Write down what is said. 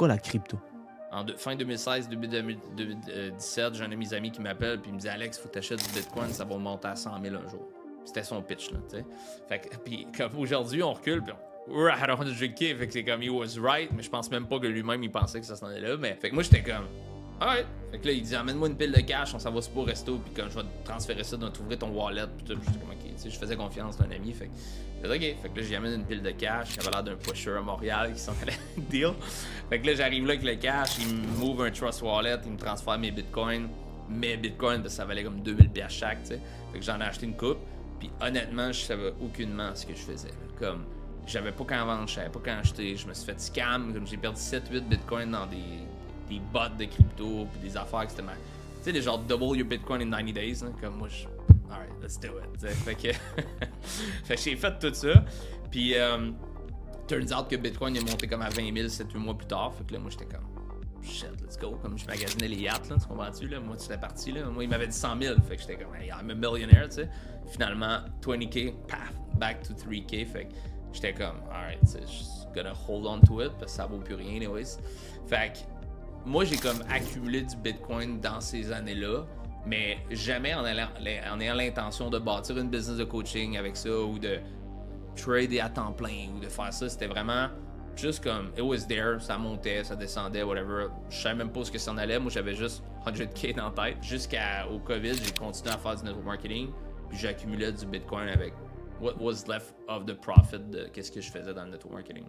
quoi la crypto? Fin 2016, début 2017, j'ai un de mes amis qui m'appelle puis il me dit Alex, faut que t'achètes du Bitcoin, ça va monter à 100 000 un jour. C'était son pitch, là, tu sais. Fait que, puis comme aujourd'hui, on recule, puis we're at 100K, fait que c'est comme he was right, mais je pense même pas que lui-même il pensait que ça s'en allait là. Mais fait que moi j'étais comme alright. Fait que là il dit amène-moi une pile de cash, on s'en va au resto, puis comme je vais te transférer ça, donc t'ouvrir ton wallet, puis tout. J'étais comme ok, tu sais, je faisais confiance à un ami, fait que ok. Fait que là j'y amène une pile de cash, il avait l'air d'un pusher à Montréal qui s'en allait deal. Fait que là j'arrive là avec le cash, il m'ouvre un trust wallet, il me transfère mes bitcoins, parce que ça valait comme 2000$ chaque, tu sais. Fait que j'en ai acheté une coupe. Puis honnêtement, je savais aucunement ce que je faisais. Là. Comme, j'avais pas quand vendre, je savais pas quand acheter. Je me suis fait scam. Comme j'ai perdu 7-8 bitcoins dans des bots de crypto. Puis des affaires que c'était ma. Tu sais, des genres double your bitcoin in 90 days. Là. Comme moi, alright, let's do it. Fait que. Fait que j'ai fait tout ça. Puis, turns out que bitcoin est monté comme à 20 000 7-8 mois plus tard. Fait que là, moi, j'étais comme. Shit, let's go. Comme je magasinais les yachts, là, tu comprends-tu? Là? Moi, tu parti. Là. Moi, il m'avait dit 100 000. Fait que j'étais comme, hey, I'm a millionaire, tu sais. Finalement, 20K, paf, back to 3K. Fait que j'étais comme, alright, just gonna hold on to it parce que ça vaut plus rien, anyways. Fait que moi, j'ai comme accumulé du Bitcoin dans ces années-là, mais jamais en ayant l'intention de bâtir une business de coaching avec ça ou de trader à temps plein ou de faire ça. C'était vraiment juste comme, it was there, ça montait, ça descendait, whatever. Je savais même pas où ce que ça en allait. Moi, j'avais juste 100K dans la tête. Jusqu'au COVID, j'ai continué à faire du network marketing. Puis j'accumulais du Bitcoin avec what was left of the profit de qu'est-ce que je faisais dans le network marketing.